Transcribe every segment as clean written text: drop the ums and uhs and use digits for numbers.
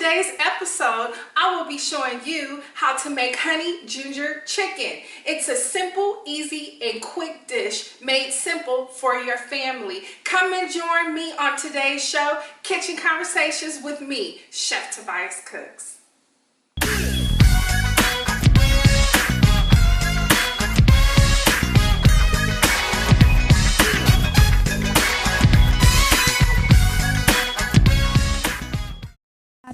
today's episode, I will be showing you how to make honey ginger chicken. It's a simple, easy, and quick dish made simple for your family. Come and join me on today's show, Kitchen Conversations with me, Chef Tobias Cooks.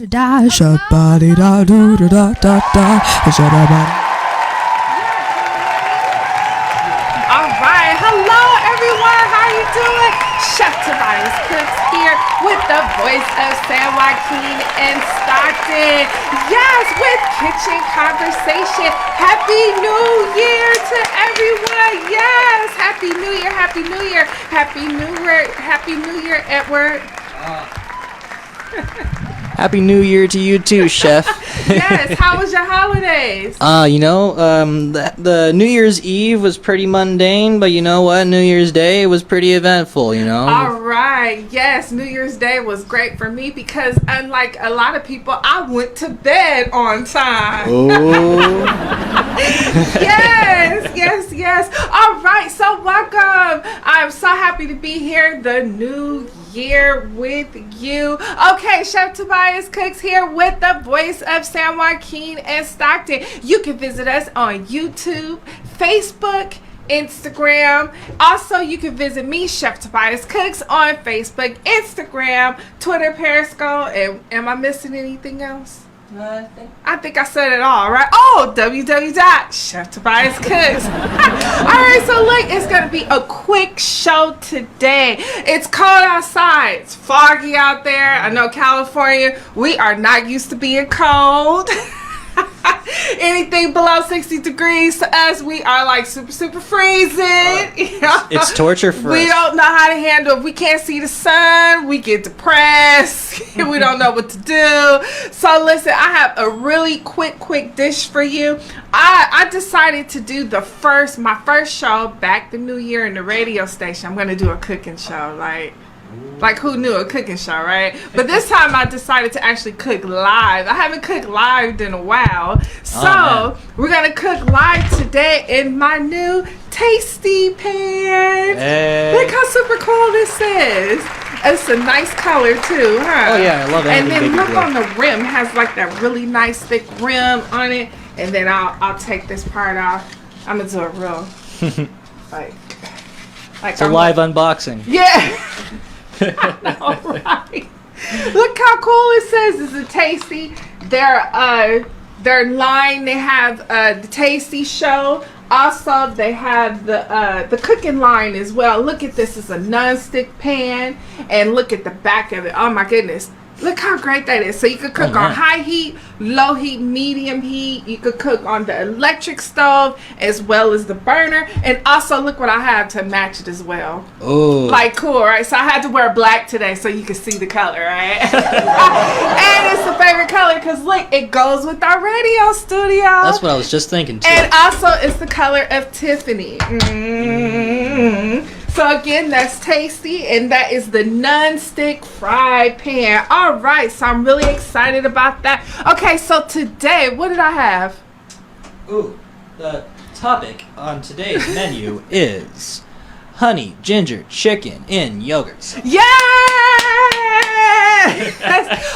Da shabadi da do da da da shabadi. Alright, hello everyone, how you doing? Chef Tobias Cooks here with the voice of San Joaquin and Stockton. Yes, with Kitchen Conversation. Happy New Year to everyone. Yes, Happy New Year, Happy New Year, Happy New Year, Happy New Year, Edward. Happy New Year to you too, Chef. Yes, how was your holidays? The New Year's Eve was pretty mundane, but you know what? New Year's Day was pretty eventful, you know? All right, yes, New Year's Day was great for me because unlike a lot of people, I went to bed on time. Oh. Yes. All right, so welcome. I'm so happy to be here the new year with you. Okay, Chef Tobias Cooks here with the voice of San Joaquin and Stockton. You can visit us on YouTube, Facebook, Instagram. Also, you can visit me, Chef Tobias Cooks, on Facebook, Instagram, Twitter, Periscope. And am I missing anything else? I think I said it all, right? Oh, www.cheftobiascooks. All right, so look, it's going to be a quick show today. It's cold outside. It's foggy out there. I know California, we are not used to being cold. Anything below 60 degrees to us, we are like super freezing. You know? It's torture for We us. don't know how to handle. If we can't see the sun, we get depressed. We don't know what to do. So listen, I have a really quick dish for you. I decided to do my first show back the new year in the radio station. I'm gonna do a cooking show, like who knew, a cooking show, right? But this time I decided to actually cook live. I haven't cooked live in a while. So we're going to cook live today in my new Tasty Pan. Hey. Look how super cool this is. It's a nice color too, huh? Oh yeah, I love it. And then look on the rim, it has like that really nice thick rim on it. And then I'll take this part off. I'm going to do it real, like it's a live unboxing. Yeah. All right. Look how cool it says. It's a Tasty. Their line, they have the Tasty Show. Also, they have the cooking line as well. Look at this. It's a non-stick pan, and look at the back of it. Oh my goodness. Look how great that is. So you could cook on high heat, low heat, medium heat. You could cook on the electric stove as well as the burner. And also look what I have to match it as well. Oh. Like cool, right? So I had to wear black today so you can see the color, right? And it's the favorite color because look, it goes with our radio studio. That's what I was just thinking too. And also it's the color of Tiffany. So again, that's Tasty, and that is the non-stick fry pan. All right, so I'm really excited about that. Okay, so today, what did I have? Ooh, the topic on today's menu is honey ginger chicken in yogurts. Yes!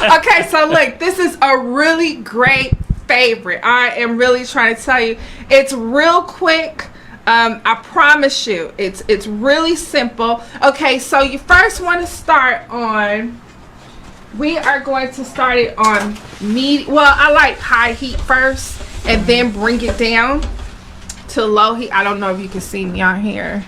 Okay, so look, this is a really great favorite. I am really trying to tell you, it's real quick. I promise you, it's really simple. Okay, so you first want to start on. We are going to start it on medium. Well, I like high heat first, and then bring it down to low heat. I don't know if you can see me on here.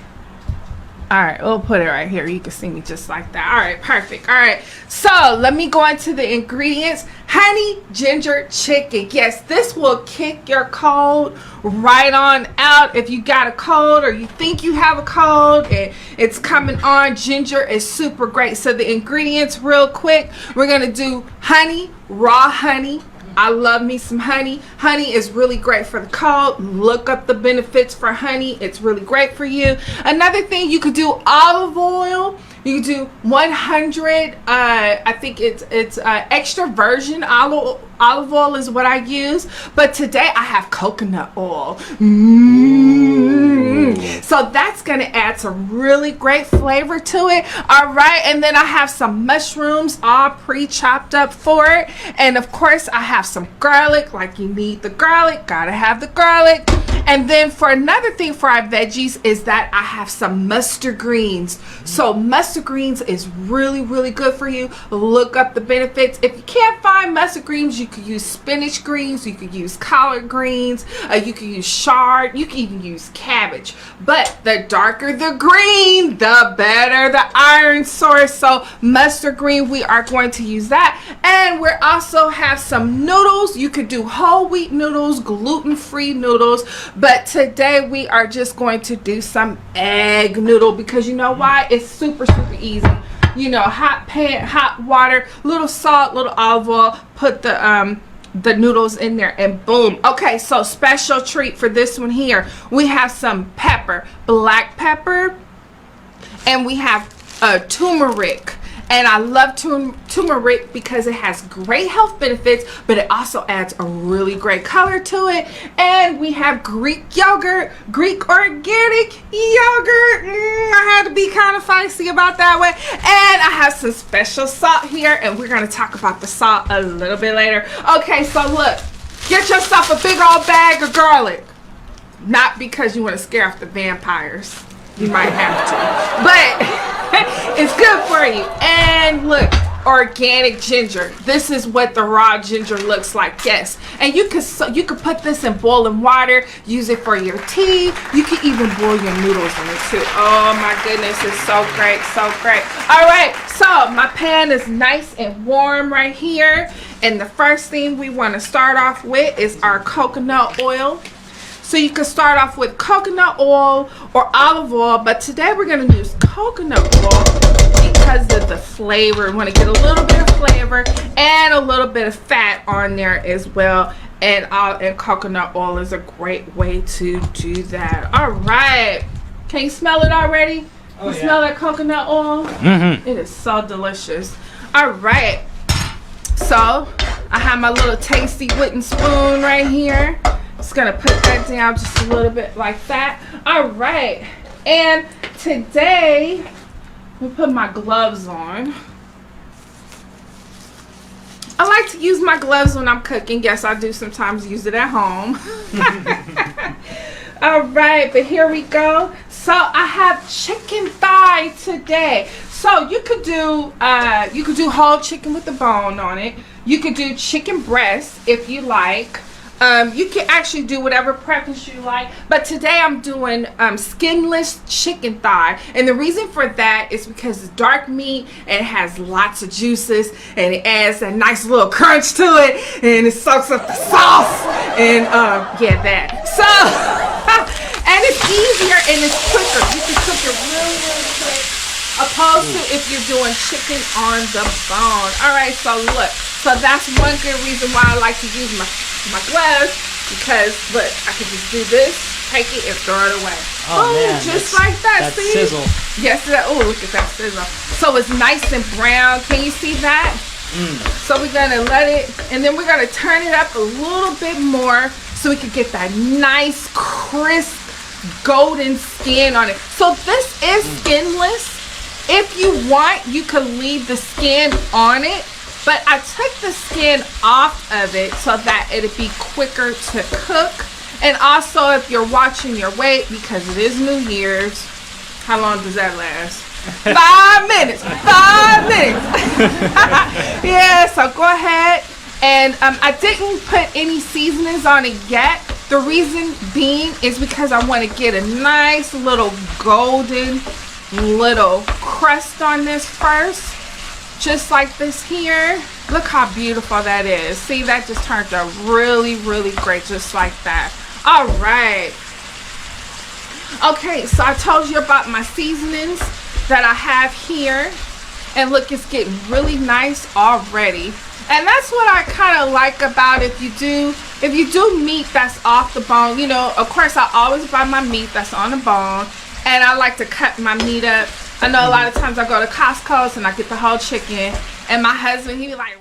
All right, we'll put it right here. You can see me just like that. All right, perfect. All right, so let me go into the ingredients. Honey ginger chicken. Yes, this will kick your cold right on out. If you got a cold or you think you have a cold and it's coming on, ginger is super great. So the ingredients real quick. We're going to do honey, raw honey. I love me some honey. Honey is really great for the cold. Look up the benefits for honey. It's really great for you. Another thing, you could do olive oil. You can do 100. I think it's extra virgin olive oil is what I use. But today I have coconut oil. So that's gonna add some really great flavor to it. All right, and then I have some mushrooms all pre-chopped up for it, and of course I have some garlic. Like, you need the garlic, gotta have the garlic. And then for another thing for our veggies is that I have some mustard greens. So mustard greens is really, really good for you. Look up the benefits. If you can't find mustard greens, you could use spinach greens, you could use collard greens, you could use chard, you can even use cabbage. But the darker the green, the better the iron source. So mustard green, we are going to use that. And we also have some noodles. You could do whole wheat noodles, gluten-free noodles. But today we are just going to do some egg noodle, because you know why? It's super, super easy. You know, hot pan, hot water, little salt, little olive oil, put the noodles in there, and boom. Okay, so special treat for this one here. We have some pepper, black pepper, and we have turmeric. And I love turmeric because it has great health benefits, but it also adds a really great color to it. And we have Greek yogurt, Greek organic yogurt. I had to be kind of feisty about that one. And I have some special salt here, and we're going to talk about the salt a little bit later. Okay, so look, get yourself a big old bag of garlic. Not because you want to scare off the vampires. You might have to, but it's good for you. And look, organic ginger. This is what the raw ginger looks like. Yes, and you could put this in boiling water, use it for your tea. You can even boil your noodles in it too. Oh my goodness, it's so great, so great. All right, so my pan is nice and warm right here, and the first thing we want to start off with is our coconut oil. So you can start off with coconut oil or olive oil, but today we're going to use coconut oil because of the flavor. We want to get a little bit of flavor and a little bit of fat on there as well. And coconut oil is a great way to do that. All right. Can you smell it already? Oh, you smell that coconut oil? Mm-hmm. It is so delicious. All right. So I have my little tasty wooden spoon right here. Just gonna put that down just a little bit like that. All right, and today we put my gloves on. I like to use my gloves when I'm cooking. Yes, I do sometimes use it at home. All right, but here we go. So I have chicken thigh today. So you could do whole chicken with the bone on it. You could do chicken breast if you like. You can actually do whatever preference you like, but today I'm doing skinless chicken thigh, and the reason for that is because it's dark meat and it has lots of juices, and it adds a nice little crunch to it, and it soaks up the sauce, and yeah, that. So and it's easier and it's quicker. You can cook it really, really quick, opposed to if you're doing chicken on the bone. All right, so look, so that's one good reason why I like to use my gloves, because look, I can just do this, take it, and throw it away. Oh man, just like that. See? Sizzle. Yes, oh, look at that sizzle. So it's nice and brown. Can you see that? So we're gonna let it, and then we're gonna turn it up a little bit more so we can get that nice, crisp, golden skin on it. So this is skinless. If you want, you can leave the skin on it. But I took the skin off of it so that it'd be quicker to cook. And also, if you're watching your weight, because it is New Year's, how long does that last? 5 minutes. 5 minutes. Yeah, so go ahead. And I didn't put any seasonings on it yet. The reason being is because I want to get a nice little golden little crust on this first. Just like this here. Look how beautiful that is. See, that just turned out really, really great, just like that. All right. Okay, so I told you about my seasonings that I have here. And look, it's getting really nice already. And that's what I kind of like about if you do meat that's off the bone. You know, of course, I always buy my meat that's on the bone. And I like to cut my meat up I know a lot of times I go to Costco's and I get the whole chicken, and my husband, he be like,